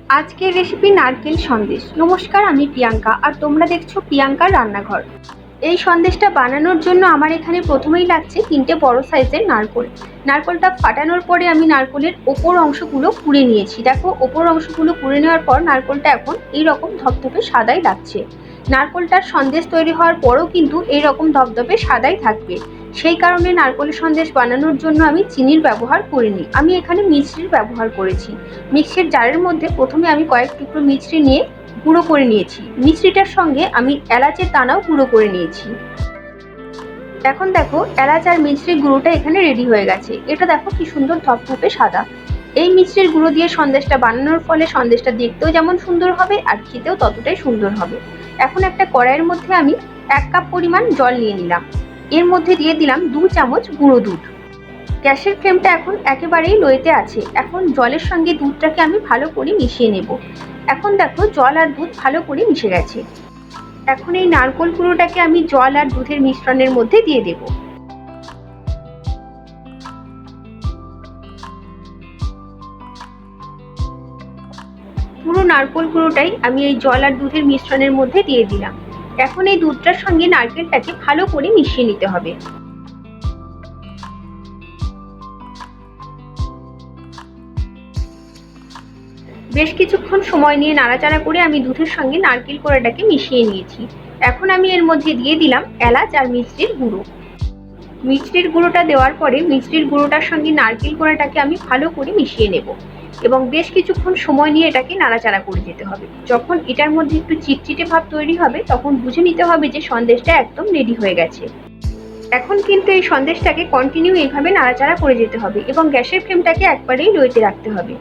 আজকের রেসিপি নারকেল সন্দেশ। নমস্কার, আমি প্রিয়াঙ্কা আর তোমরা দেখছো প্রিয়াঙ্কার রান্নাঘর। এই সন্দেশটা বানানোর জন্য আমার এখানে প্রথমেই লাগছে 3টে বড় সাইজের নারকেল। নারকেলটা ফাটানোর পরে আমি নারকেলের ওপর অংশগুলো কুড়ে নিয়েছি। দেখো, ওপর অংশগুলো কুড়ে নেওয়ার পর নারকেলটা এখন এইরকম ধপধপে সাদাই লাগছে। নারকেলটার সন্দেশ তৈরি হওয়ার পরও কিন্তু এইরকম ধপধপে সাদাই থাকবে। সেই কারণে নারকেলের সন্দেশ বানানোর জন্য আমি চিনির ব্যবহার করিনি, আমি এখানে মিছরির ব্যবহার করেছি। মিক্সির জারের মধ্যে প্রথমে আমি কয়েক টুকরো মিছরি নিয়ে গুঁড়ো করে নিয়েছি। মিছরিটার সঙ্গে আমি এলাচের দানাও গুঁড়ো করে নিয়েছি। এখন দেখো, এলাচ আর মিছরির গুঁড়োটা এখানে রেডি হয়ে গেছে। এটা দেখো কি সুন্দর ধপধপে সাদা। এই মিছরির গুঁড়ো দিয়ে সন্দেশটা বানানোর ফলে সন্দেশটা দেখতেও যেমন সুন্দর হবে আর খেতেও ততটাই সুন্দর হবে। এখন একটা কড়াইয়ের মধ্যে আমি 1 কাপ পরিমাণ জল নিয়ে নিলাম। এর মধ্যে দিয়ে দিলাম 2 চামচ গুঁড়ো দুধ। গ্যাসের ফ্লেমটা এখন একেবারেই লোতে আছে। এখন জলের সঙ্গে দুধটাকে আমি ভালো করে মিশিয়ে নেব। এখন দেখো, জল আর দুধ ভালো করে মিশে গেছে। এখন এই নারকেল গুঁড়োটাকে আমি জল আর দুধের মিশ্রণের মধ্যে দিয়ে দেব। পুরো নারকেল গুঁড়োটাই আমি এই জল আর দুধের মিশ্রণের মধ্যে দিয়ে দিলাম। এখন এই দুধটার সঙ্গে নারকেলটাকে ভালো করে মিশিয়ে নিতে হবে। বেশ কিছুক্ষণ সময় নিয়ে নাড়াচাড়া করে আমি দুধের সঙ্গে নারকেল কোড়াটাকে মিশিয়ে নিয়েছি। এখন আমি এর মধ্যে দিয়ে দিলাম এলাচ আর মিছরির গুঁড়ো। মিছরির গুঁড়োটা দেওয়ার পরে মিছরির গুঁড়োটার সঙ্গে নারকেল কোড়াটাকে আমি ভালো করে মিশিয়ে নেব এবং বেশ কিছুক্ষণ সময় নিয়ে এটাকে নাড়াচাড়া করে যেতে হবে। যখন এটার মধ্যে একটু চিটচিটে ভাব তৈরি হবে তখন বুঝে নিতে হবে যে সন্দেশটা একদম রেডি হয়ে গেছে। এখন কিন্তু এই সন্দেশটাকে কন্টিনিউ এইভাবে নাড়াচাড়া করে যেতে হবে এবং গ্যাসের ফ্লেমটাকে একবারেই লোতে রাখতে হবে।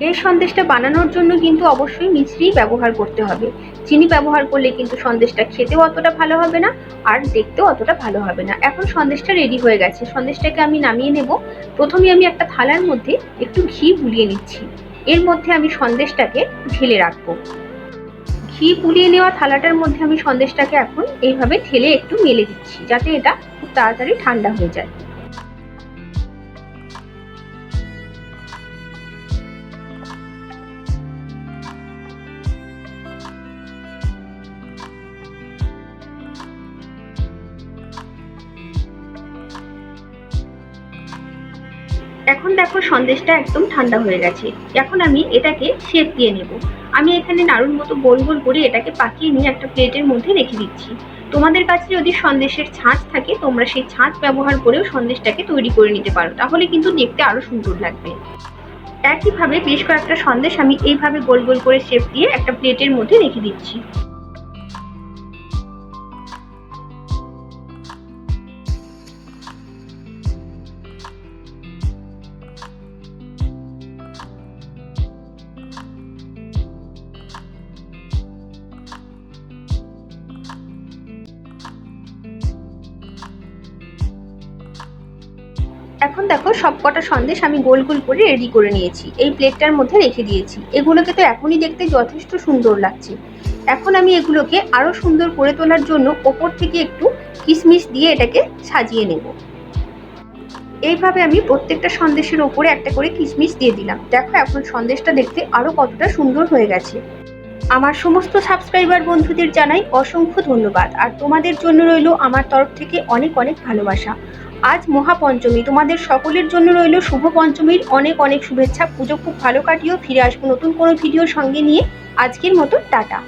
এই সন্দেশটা বানানোর জন্য কিন্তু অবশ্যই মিছরি ব্যবহার করতে হবে। চিনি ব্যবহার করলে কিন্তু সন্দেশটা খেতেও অতটা ভালো হবে না আর দেখতেও অতটা ভালো হবে না। এখন সন্দেশটা রেডি হয়ে গেছে। সন্দেশটাকে আমি নামিয়ে নেব। প্রথমে আমি একটা থালার মধ্যে একটু ঘি বুলিয়ে নিচ্ছি। এর মধ্যে আমি সন্দেশটাকে ঢেলে রাখবো। ঘি বুলিয়ে নেওয়া থালাটার মধ্যে আমি সন্দেশটাকে এখন এইভাবে ঢেলে একটু মেলে দিচ্ছি, যাতে এটা খুব তাড়াতাড়ি ঠান্ডা হয়ে যায়। এখন দেখো, সন্দেশটা একদম ঠান্ডা হয়ে গেছে। এখন আমি এটাকে শেপ দিয়ে নেব। আমি এখানে নাড়ুর মতো গোল গোল করে এটাকে পাকিয়ে নিয়ে একটা প্লেটের মধ্যে রেখে দিচ্ছি। তোমাদের কাছে যদি সন্দেশের ছাঁচ থাকে তোমরা সেই ছাঁচ ব্যবহার করেও সন্দেশটাকে তৈরি করে নিতে পারো, তাহলে কিন্তু দেখতে আরো সুন্দর লাগবে। একইভাবে বেশ কয়েকটা সন্দেশ আমি এইভাবে গোল গোল করে শেপ দিয়ে একটা প্লেটের মধ্যে রেখে দিচ্ছি। এখন দেখো, সবকটা সন্দেশ আমি গোল গোল করে রেডি করে নিয়েছি, এই প্লেটটার মধ্যে রেখে দিয়েছি। এগুলোকে তো এখনই দেখতে যথেষ্ট সুন্দর লাগছে। এখন আমি এগুলোকে আরো সুন্দর করে তোলার জন্য ওপর থেকে একটু কিশমিশ দিয়ে এটাকে সাজিয়ে নেব। এইভাবে আমি প্রত্যেকটা সন্দেশের ওপরে একটা করে কিশমিশ দিয়ে দিলাম। দেখো, এখন সন্দেশটা দেখতে আরো কতটা সুন্দর হয়ে গেছে। আমার সমস্ত সাবস্ক্রাইবার বন্ধুদের জানাই অসংখ্য ধন্যবাদ আর তোমাদের জন্য রইল আমার তরফ থেকে অনেক অনেক ভালোবাসা। আজ মহাপঞ্চমী, তোমাদের সকলের জন্য রইল শুভ পঞ্চমীর অনেক অনেক শুভেচ্ছা। পুজো খুব ভালো কাটিও। ফিরে আসবো নতুন কোনো ভিডিওর সঙ্গে নিয়ে। আজকের মতো টাটা।